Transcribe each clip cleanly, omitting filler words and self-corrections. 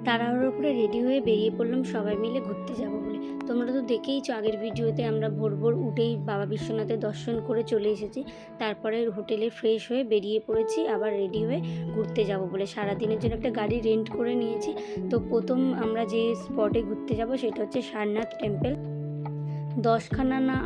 তাড়াহুড়ো করে রেডি হয়ে বেরিয়ে পড়লাম সবাই মিলে ঘুরতে যাব বলে। তোমরা তো দেখেইছো আগের ভিডিওতে আমরা ভোর ভোর উঠেই বাবা বিশ্বনাথের দর্শন করে চলে এসেছি। তারপরে হোটেলে ফ্রেশ হয়ে বেরিয়ে পড়েছি আবার রেডি হয়ে ঘুরতে যাব বলে। সারাদিনের জন্য একটা গাড়ি রেন্ট করে নিয়েছি। তো প্রথম আমরা যে স্পটে ঘুরতে যাব সেটা হচ্ছে সারনাথ টেম্পল। 10খানা না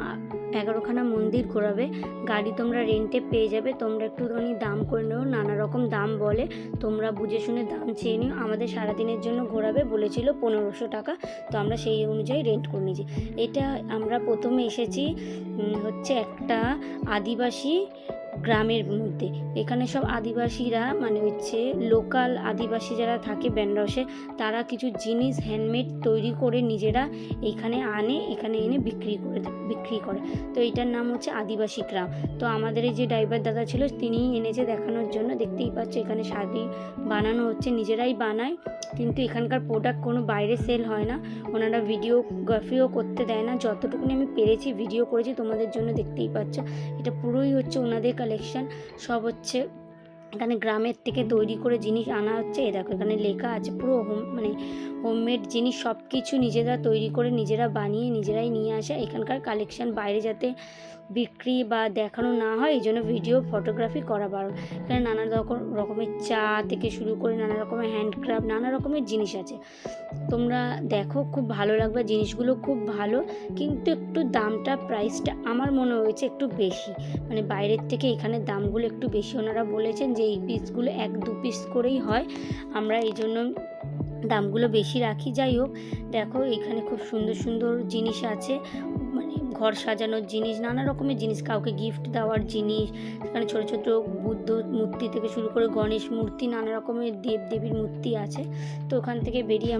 11খানা মন্দির ঘোরাবে। গাড়ি তোমরা রেন্টে পেয়ে যাবে। তোমরা একটুখানি দাম করে নেও, নানা রকম দাম বলে, তোমরা বুঝে শুনে দাম চেয়ে নিও। আমাদের সারাদিনের জন্য ঘোরাবে বলেছিল 1500 টাকা, তো আমরা সেই অনুযায়ী রেন্ট করে নিয়েছি। এটা আমরা প্রথমে এসেছি হচ্ছে একটা আদিবাসী গ্রামের মধ্যে। এখানে সব আদিবাসীরা মানে হচ্ছে লোকাল আদিবাসী যারা থাকে বেনারসে, তারা কিছু জিনিস হ্যান্ডমেড তৈরি করে নিজেরা এখানে এনে বিক্রি করে। তো এটার নাম হচ্ছে আদিবাসী গ্রাম। তো আমাদের এই যে ড্রাইভার দাদা ছিল তিনিই এনেছে দেখানোর জন্য। দেখতেই পাচ্ছ এখানে শাড়ি বানানো হচ্ছে, নিজেরাই বানায়, কিন্তু এখানকার প্রোডাক্ট কোনো বাইরে সেল হয় না। ওনারা ভিডিওগ্রাফিও করতে দেয় না। যতটুকুনি আমি পেরেছি ভিডিও করেছি তোমাদের জন্য, দেখতেই পাচ্ছ। এটা পুরোই হচ্ছে ওনাদের কালেকশন। সব হচ্ছে এখানে গ্রামের থেকে তৈরি করে জিনিস আনা হচ্ছে। এ দেখো এখানে লেখা আছে পুরো হোমমেড জিনিস, সব কিছু নিজেরা তৈরি করে নিজেরা বানিয়ে নিজেরাই নিয়ে আসা। এখানকার কালেকশন বাইরে যাতে বিক্রি বা দেখানো না হয় এই জন্য ভিডিও ফটোগ্রাফি করা বারণ। এখানে নানা রকমের চা থেকে শুরু করে নানা রকমের হ্যান্ডক্রাফট নানা রকমের জিনিস আছে। তোমরা দেখো, খুব ভালো লাগবে, জিনিসগুলো খুব ভালো, কিন্তু একটু দামটা প্রাইসটা আমার মনে হয়েছে একটু বেশি, মানে বাইরের থেকে এখানে দামগুলো একটু বেশি। ওনারা বলেছেন যে এই পিসগুলো 1-2 পিস করেই হয়, আমরা এই জন্য দামগুলো বেশি রাখি। যাই হোক, দেখো এখানে খুব সুন্দর সুন্দর জিনিস আছে, মানে ঘর সাজানোর জিনিস, নানা রকমের জিনিস, কাউকে গিফট দেওয়ার জিনিস। এখানে ছোটো ছোটো বুদ্ধ মূর্তি থেকে শুরু করে গণেশ মূর্তি, নানা রকমের দেবদেবীর মূর্তি আছে। তো ওখান থেকে বেরিয়ে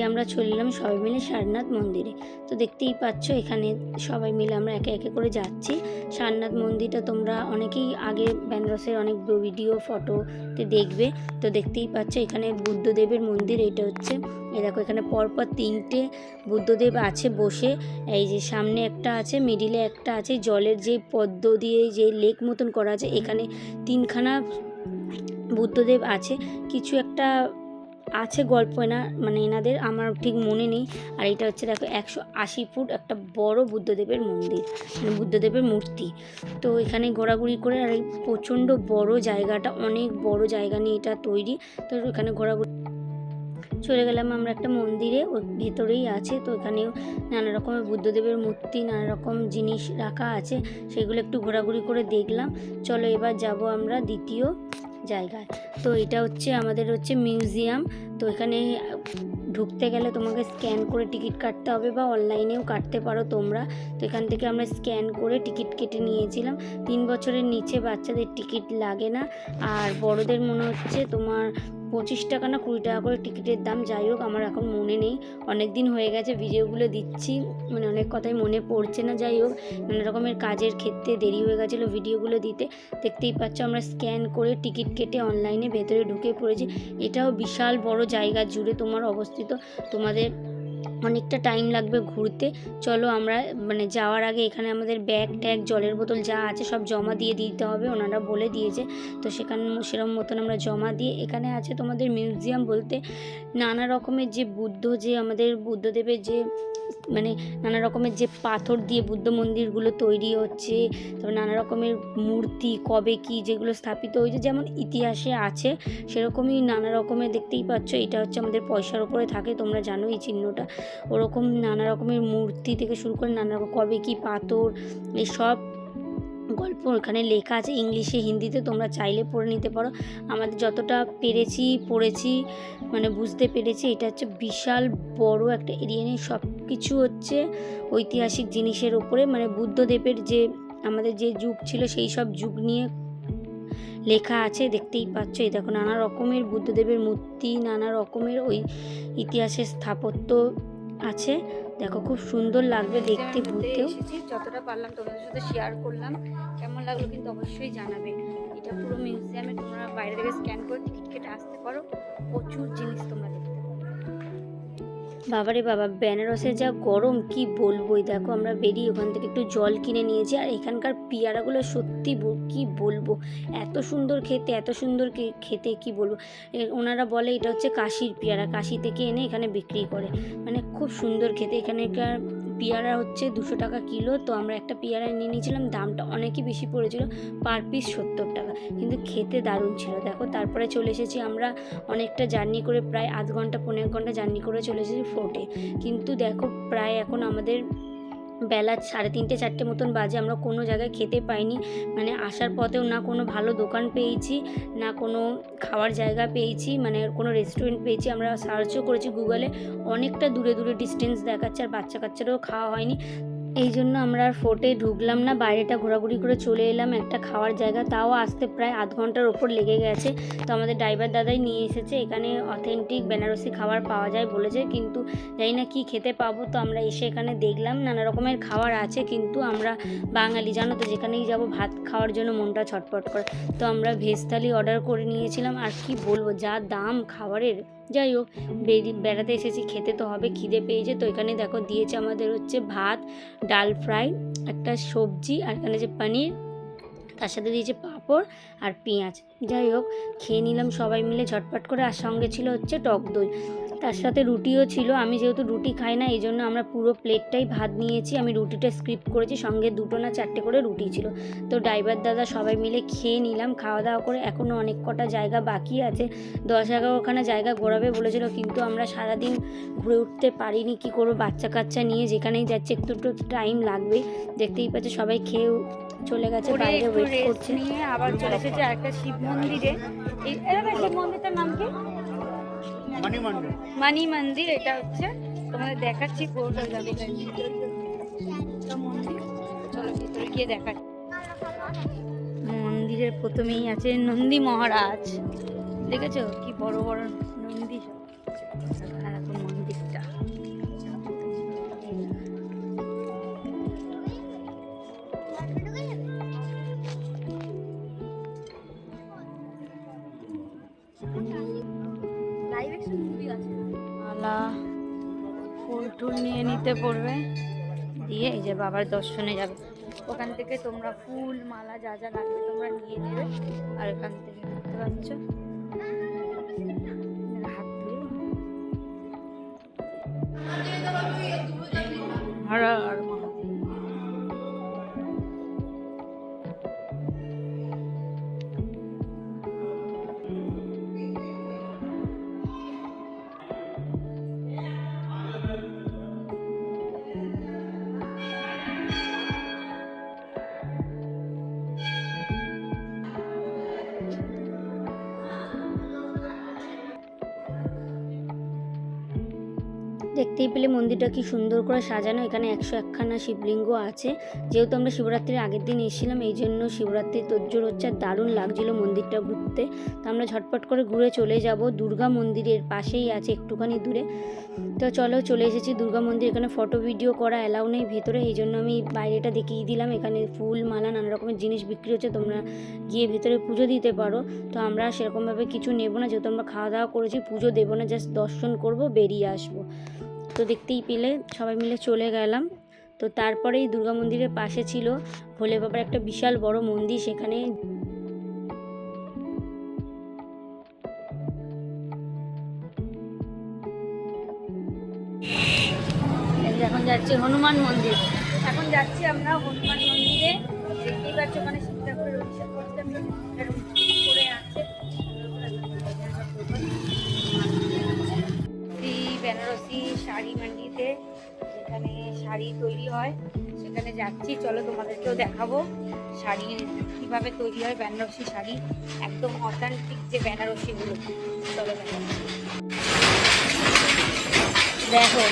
আমরা চলে এলাম সবাই মিলে সারনাথ মন্দিরে। তো দেখতেই পাচ্ছ এখানে সবাই মিলে আমরা একে একে করে যাচ্ছি। সারনাথ মন্দিরটা তোমরা অনেকেই আগে বেনারসের অনেক ভিডিও ফটোতে দেখবে। তো দেখতেই পাচ্ছ এখানে বুদ্ধদেবের মন্দির। এটা হচ্ছে এই দেখো এখানে পরপর 3টে বুদ্ধদেব আছে বসে। এই যে সামনে একটা আছে, মিডিলে একটা আছে, জলের যে পদ্ম দিয়ে যে লেক মতন করা আছে, এখানে 3খানা বুদ্ধদেব আছে। কিছু একটা আছে গল্প না, মানে এনাদের আমার ঠিক মনে নেই। আর এটা হচ্ছে দেখো 180 ফুট একটা বড় বুদ্ধদেবের মন্দির, মানে বুদ্ধদেবের মূর্তি। তো এখানে ঘোরাঘুরি করে, আর এই প্রচণ্ড বড় জায়গাটা, অনেক বড় জায়গা নিয়ে এটা তৈরি। তো এখানে ঘোরাঘুরি চলে গেলাম আমরা একটা মন্দিরে, ওই ভেতরেই আছে। তো এখানেও নানা রকমের বুদ্ধদেবের মূর্তি, নানা রকম জিনিস রাখা আছে, সেগুলো একটু ঘোরাঘুরি করে দেখলাম। চলো এবার যাব আমরা দ্বিতীয় জায়গায়। তো এটা হচ্ছে আমাদের হচ্ছে মিউজিয়াম। তো এখানে ঢুকতে গেলে তোমাকে স্ক্যান করে টিকিট কাটতে হবে, বা অনলাইনেও কাটতে পারো তোমরা। তো এখান থেকে আমরা স্ক্যান করে টিকিট কেটে নিয়েছিলাম। 3 বছরের নিচে বাচ্চাদের টিকিট লাগে না, আর বড়দের মনে হচ্ছে তোমার 25 টাকা না 20 টাকা করে টিকিটের দাম। যাই হোক, আমার এখন মনে নেই, অনেক দিন হয়ে গেছে ভিডিওগুলো দিচ্ছি, মানে অনেক কথাই মনে পড়ছে না। যাই হোক, নানা রকমের কাজের ক্ষেত্রে দেরি হয়ে গেছিলো ভিডিওগুলো দিতে। দেখতেই পাচ্ছ আমরা স্ক্যান করে টিকিট কেটে অনলাইনে ভেতরে ঢুকে পড়েছি। এটাও বিশাল বড় জায়গা জুড়ে তোমার অবস্থিত, তোমাদের অনেকটা টাইম লাগবে ঘুরতে। চলো আমরা মানে যাওয়ার আগে এখানে আমাদের ব্যাগ ট্যাগ জলের বোতল যা আছে সব জমা দিয়ে দিতে হবে, ওনারা বলে দিয়েছে। তো সেখানে সেরকম মতন আমরা জমা দিয়ে, এখানে আছে তোমাদের মিউজিয়াম বলতে নানা রকমের যে যে আমাদের বুদ্ধদেবের যে মানে নানা রকমের যে পাথর দিয়ে বুদ্ধ মন্দিরগুলো তৈরি হচ্ছে, তারপর নানা রকমের মূর্তি কবে কি যেগুলো স্থাপিত হয়েছে, যেমন ইতিহাসে আছে সেরকমই নানা রকমের। দেখতেই পাচ্ছ এটা হচ্ছে আমাদের পয়সার ওপরে থাকে, তোমরা জানো এই চিহ্নটা। ওরকম নানা রকমের মূর্তি থেকে শুরু করে নানা রকম কবে কি পাথর, এইসব গল্প এখানে লেখা আছে ইংলিশে হিন্দিতে, তোমরা চাইলে পড়ে নিতে পারো। আমাদের যতটা পড়েছি মানে বুঝতে পেরেছি, এটা হচ্ছে বিশাল বড় একটা এরিয়া নিয়ে সব কিছু হচ্ছে ঐতিহাসিক জিনিসের ওপরে, মানে বুদ্ধদেবের যে আমাদের যে যুগ ছিল সেই সব যুগ নিয়ে লেখা আছে। দেখতেই পাচ্ছ এই দেখো নানা রকমের বুদ্ধদেবের মূর্তি, নানা রকমের ওই ইতিহাসের স্থাপত্য আছে। দেখো খুব সুন্দর লাগবে দেখতে, ঘুরতেও। যতটা পারলাম তোমাদের সাথে শেয়ার করলাম, কেমন লাগলো কিন্তু অবশ্যই জানাবে। এটা পুরো মিউজিয়ামে তোমরা বাইরে থেকে স্ক্যান করে টিকিট কেটে আসতে পারো, প্রচুর জিনিস তোমরা দেখতে পারো। বাবারে বাবা, বেনারসে যা গরম কি বলবোই। দেখো আমরা বেরিয়ে ওখান থেকে একটু জল কিনে নিয়েছি, আর এখানকার পেয়ারাগুলো সত্যি কি বলবো, এত সুন্দর খেতে, এত সুন্দর খেতে কি বলবো। ওনারা বলে এটা হচ্ছে কাশির পেয়ারা, কাশি থেকে এনে এখানে বিক্রি করে, মানে খুব সুন্দর খেতে। এখানকার পেয়ারা হচ্ছে 200 টাকা কিলো। তো আমরা একটা পেয়ারা নিয়ে নিয়েছিলাম, দামটা অনেকই বেশি পড়েছিল, পার পিস 70 টাকা, কিন্তু খেতে দারুণ ছিল। দেখো তারপরে চলে এসেছি আমরা অনেকটা জার্নি করে, প্রায় আধ ঘন্টা 15 ঘন্টা জার্নি করে চলে এসেছি ফোর্টে। কিন্তু দেখো প্রায় এখন আমাদের বেলা 3:30 4টে মতন বাজে, আমরা কোনো জায়গায় খেতে পাইনি, মানে আসার পথেও না কোনো ভালো দোকান পেয়েছি, না কোনো খাওয়ার জায়গা পেয়েছি, মানে কোনো রেস্টুরেন্ট পেয়েছি। আমরা সার্চও করেছি গুগলে, অনেকটা দূরে দূরে ডিস্টেন্স দেখাচ্ছে, আর বাচ্চা কাচ্চারাও খাওয়া হয়নি। এই জন্য আমরা আর ফোর্টে ঢুকলাম না, বাইরেটা ঘোরাঘুরি করে চলে এলাম একটা খাওয়ার জায়গা, তাও আসতে প্রায় আধ ঘন্টার ওপর লেগে গেছে। তো আমাদের ড্রাইভার দাদাই নিয়ে এসেছে, এখানে অথেন্টিক বেনারসি খাবার পাওয়া যায় বলেছে, কিন্তু জানি না কী খেতে পাবো। তো আমরা এসে এখানে দেখলাম নানা রকমের খাবার আছে, কিন্তু আমরা বাঙালি জানো তো, যেখানেই যাব ভাত খাওয়ার জন্য মনটা ছটফট করে। তো আমরা ভেজ থালি অর্ডার করে নিয়েছিলাম, আর কি বলবো যা দাম খাবারের। যাই হোক, বেড়াতে এসেছি, খেতে তো হবে, খিদে পেয়েছে। তো এখানে দেখো দিয়েছে আমাদের হচ্ছে ভাত, ডাল ফ্রাই, একটা সবজি, আর এখানে যে পনির, তার সাথে দিয়েছে পাঁপড় আর পেঁয়াজ। যাই হোক খেয়ে নিলাম সবাই মিলে ঝটপট করে, আর সঙ্গে ছিল হচ্ছে টক দই, তার সাথে রুটিও ছিল। আমি যেহেতু রুটি খাই না, এই জন্য আমরা পুরো প্লেটটাই ভাত নিয়েছি, আমি রুটিটা স্কিপ করেছি, সঙ্গে 2 না 4টে করে রুটি ছিল। তো ড্রাইভার দাদা সবাই মিলে খেয়ে নিলাম, খাওয়া দাওয়া করে। এখনও অনেক কটা জায়গা বাকি আছে, 10-11খানা জায়গা ঘোরাবে বলেছিল, কিন্তু আমরা সারাদিন ঘুরে উঠতে পারিনি। কি করবো, বাচ্চা কাচ্চা নিয়ে যেখানেই যাচ্ছে একটু টাইম লাগবে। দেখতেই পাচ্ছে সবাই খেয়ে চলে গেছে বাইরে, ওয়েট করছে। নিয়ে আবার চলে এসেছে একটা শিব মন্দিরে। এই শিব মন্দিরটার নাম কি? মানি মন্দির। এটা হচ্ছে তোমাদের দেখাচ্ছি, পুরোটা যাবে মন্দির। চলো ভিতরে গিয়ে দেখাচ্ছি। মন্দিরের প্রথমেই আছে নন্দী মহারাজ, দেখেছো কি বড় বড় নন্দী সব। এখন মন্দিরটা মালা ফুল টুল নিয়ে নিতে পড়বে, দিয়ে এই যে বাবার দর্শনে যাবে। ওখান থেকে তোমরা ফুল মালা যা যা লাগবে তোমরা নিয়ে নেবে, আর এখান থেকে দেখতে পাচ্ছ হাত ধুয়ে হর হর মহাদেব। দেখতেই পেলে মন্দিরটা কি সুন্দর করে সাজানো, এখানে 101খানা শিবলিঙ্গ আছে। যেহেতু আমরা শিবরাত্রির আগের দিন এসেছিলাম, এই জন্য শিবরাত্রির তোড়জোড় হচ্ছে, আর দারুণ লাগছিল মন্দিরটা ঘুরতে। তো আমরা ঝটপট করে ঘুরে চলে যাব, দুর্গা মন্দিরের পাশেই আছে একটুখানি দূরে। তো চলো চলে এসেছি দুর্গা মন্দির। এখানে ফটো ভিডিও করা অ্যালাউ নেই ভেতরে, এই জন্য আমি বাইরেটা দেখিয়ে দিলাম। এখানে ফুল মালা নানা রকমের জিনিস বিক্রি হচ্ছে, তোমরা গিয়ে ভেতরে পুজো দিতে পারো। তো আমরা সেরকমভাবে কিছু নেব না, যেহেতু আমরা খাওয়া দাওয়া করেছি, পুজো দেবো না, জাস্ট দর্শন করব, বেরিয়ে আসবো। তো দেখতেই পেলে সবাই মিলে চলে গেলাম। তো তারপরেই দুর্গা মন্দিরের পাশে ছিল ভোলে বাবার একটা বিশাল বড় মন্দির, সেখানে এখন যাচ্ছি হনুমান মন্দির। এখন যাচ্ছি আমরা হনুমান মন্দিরে, দেখতেই পাচ্ছ ওখানে শিব ঠাকুরের অভিষেক করতে করে আছে। বেনারসি শাড়ি মান্ডিতে, যেখানে শাড়ি তৈরি হয়, সেখানে যাচ্ছি। চলো তোমাদেরকেও দেখাবো শাড়ি কীভাবে তৈরি হয়, বেনারসি শাড়ি একদম অথেন্টিক যে বেনারসিগুলো। চলো দেখো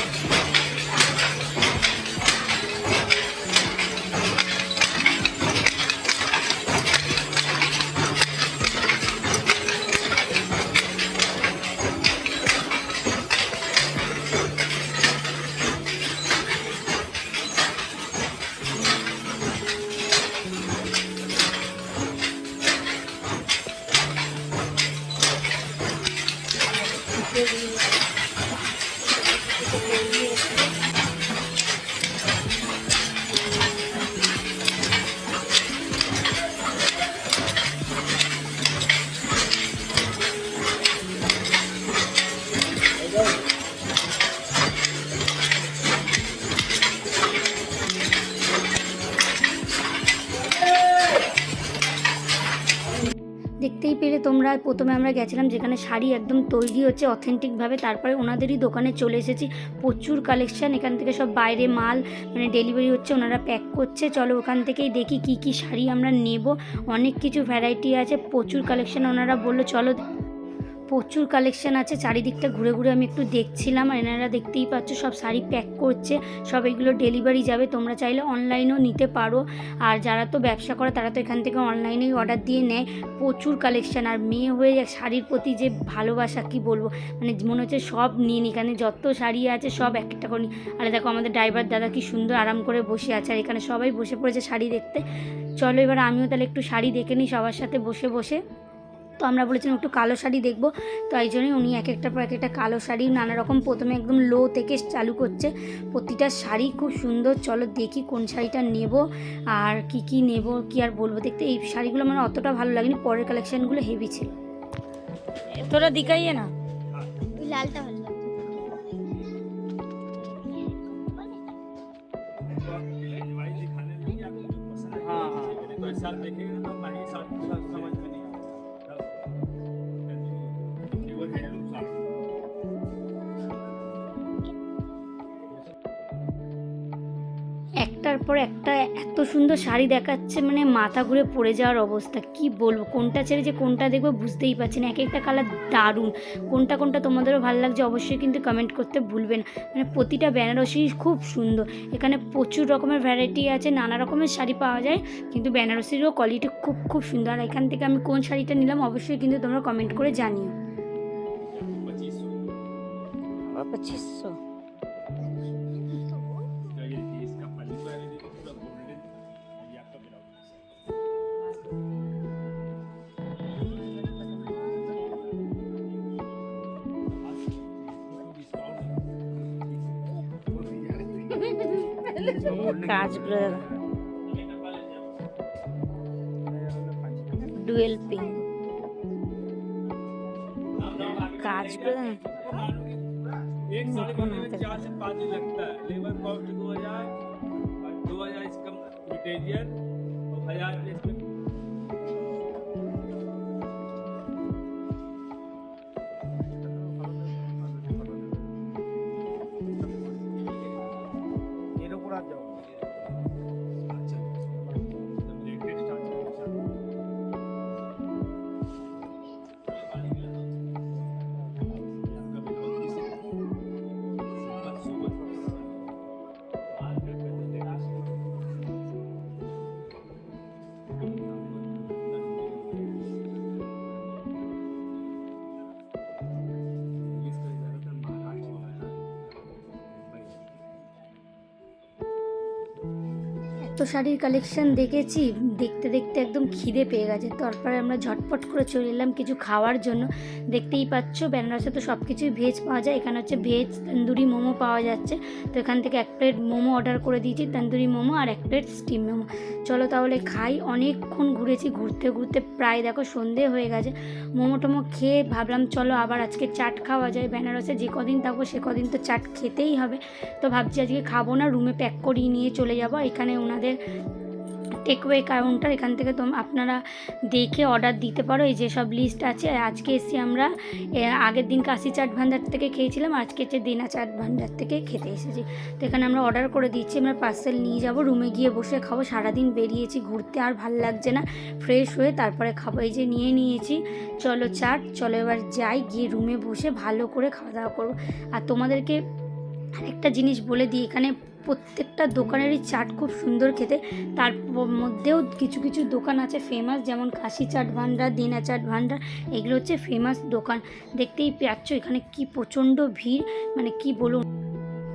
তো তৈরি এসছে। দেখতেই পেলে তোমরা, প্রথমে আমরা গেছিলাম যেখানে শাড়ি একদম তৈরি হচ্ছে অথেন্টিকভাবে, তারপরে ওনাদেরই দোকানে চলে এসেছি। প্রচুর কালেকশান, এখান থেকে সব বাইরে মাল মানে ডেলিভারি হচ্ছে, ওনারা প্যাক করছে। চলো ওখান থেকেই দেখি কি কি শাড়ি আমরা নেব। অনেক কিছু ভ্যারাইটি আছে, প্রচুর কালেকশান। ওনারা বললো চলো, প্রচুর কালেকশান আছে। চারিদিকটা ঘুরে ঘুরে আমি একটু দেখছিলাম, আর এনারা দেখতেই পাচ্ছ সব শাড়ি প্যাক করছে, সব এগুলো ডেলিভারি যাবে। তোমরা চাইলে অনলাইনেও নিতে পারো, আর যারা তো ব্যবসা করে তারা তো এখান থেকে অনলাইনেই অর্ডার দিয়ে নেয়। প্রচুর কালেকশান, আর মেয়ে হয়ে শাড়ির প্রতি যে ভালোবাসা কি বলবো, মানে মনে হচ্ছে সব নিয়ে নিই। এখানে যত শাড়ি আছে সব এক একটা করে নিই। আর দেখো আমাদের ড্রাইভার দাদা কি সুন্দর আরাম করে বসে আছে, আর এখানে সবাই বসে পড়েছে শাড়ি দেখতে। চলো এবার আমিও তাহলে একটু শাড়ি দেখে নিই সবার সাথে বসে বসে। তো আমরা বলেছিলাম একটু কালো শাড়ি দেখবো, তো এই জন্যই উনি এক একটার পর এক একটা কালো শাড়ি নানা রকম প্রথমে একদম লো থেকে চালু করছে। প্রতিটা শাড়ি খুব সুন্দর। চলো দেখি কোন শাড়িটা নেব আর কি নেব, কি আর বলবো। দেখতে এই শাড়িগুলো মানে অতটা ভালো লাগেনি, পরের কালেকশানগুলো হেভি ছিল। তোরা দিকাইয়ে না, লালটা ভালো লাগছে। একটার পর একটা এত সুন্দর শাড়ি দেখাচ্ছে, মানে মাথা ঘুরে পড়ে যাওয়ার অবস্থা। কি বলবো, কোনটা ছেড়ে যে কোনটা দেখবো বুঝতেই পারছি না। এক একটা কালার দারুণ। কোনটা কোনটা তোমাদেরও ভালো লাগছে অবশ্যই কিন্তু কমেন্ট করতে ভুলবেন। মানে প্রতিটা বেনারসি খুব সুন্দর। এখানে প্রচুর রকমের ভ্যারাইটি আছে, নানা রকমের শাড়ি পাওয়া যায়, কিন্তু বেনারসিরও কোয়ালিটি খুব খুব সুন্দর। আর এখান থেকে আমি কোন শাড়িটা নিলাম অবশ্যই কিন্তু তোমরা কমেন্ট করে জানিও। 2500 কাজগুলো দেখো, ডুয়েল পিঙ্ক কাজগুলো। एक साड़ी बनने में 4 से 5 दिन लगता है। लेबर कॉस्ट 2000 और 2000 इसका मटेरियल और 1000 इसमें এর উপর আর যাও। আচ্ছা লেটেস্ট স্টার্ট তো শাড়ির কালেকশান দেখেছি, দেখতে দেখতে একদম খিদে পেয়ে গেছে। তারপরে আমরা ঝটপট করে চলে এলাম কিছু খাওয়ার জন্য। দেখতেই পাচ্ছ বেনারসে তো সব কিছুই ভেজ পাওয়া যায়, এখানে হচ্ছে ভেজ তন্দুরি মোমো পাওয়া যাচ্ছে। তো এখান থেকে এক প্লেট মোমো অর্ডার করে দিয়েছি, তন্দুরি মোমো, আর এক প্লেট স্টিম মোমো। চলো তাহলে খাই। অনেকক্ষণ ঘুরেছি, ঘুরতে ঘুরতে প্রায় দেখো সন্ধে হয়ে গেছে। মোমো টোমো খেয়ে ভাবলাম চলো আবার আজকে চাট খাওয়া যায়। বেনারসে যে কদিন থাকবো সে কদিন তো চাট খেতেই হবে। তো ভাবছি আজকে খাবো না, রুমে প্যাক করিয়ে নিয়ে চলে যাবো। এখানে ওনাদের টেকওয়ে কাউন্টার, এখান থেকে আপনারা দেখে অর্ডার দিতে পারো। এই যে সব লিস্ট আছে। আজকে এসেছি আমরা, আগের দিন কাশি চাট ভান্ডার থেকে খেয়েছিলাম, আজকে হচ্ছে দেনা চাট ভান্ডার থেকে খেতে এসেছি। তো এখানে আমরা অর্ডার করে দিচ্ছি, আমরা পার্সেল নিয়ে যাব, রুমে গিয়ে বসে খাবো। সারাদিন বেরিয়েছি ঘুরতে, আর ভাল লাগছে না, ফ্রেশ হয়ে তারপরে খাবো। এই যে নিয়ে নিয়েছি, চলো চাট। চলো এবার যাই, গিয়ে রুমে বসে ভালো করে খাওয়া দাওয়া করবো। আর তোমাদেরকে আরেকটা জিনিস বলে দিই, এখানে প্রত্যেকটা দোকানেরই চাট খুব সুন্দর খেতে। তার মধ্যেও কিছু কিছু দোকান আছে ফেমাস, যেমন কাশি চাট ভান্ডার, দেনা চাট ভান্ডার, এগুলো হচ্ছে ফেমাস দোকান। দেখতেই পাচ্ছ এখানে কি প্রচণ্ড ভিড়, মানে কি বলুন।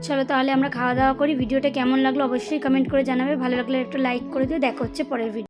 চলো তাহলে আমরা খাওয়া দাওয়া করি। ভিডিওটা কেমন লাগলো অবশ্যই কমেন্ট করে জানাবে, ভালো লাগলে একটু লাইক করে দিও। দেখা হচ্ছে পরের ভিডিও।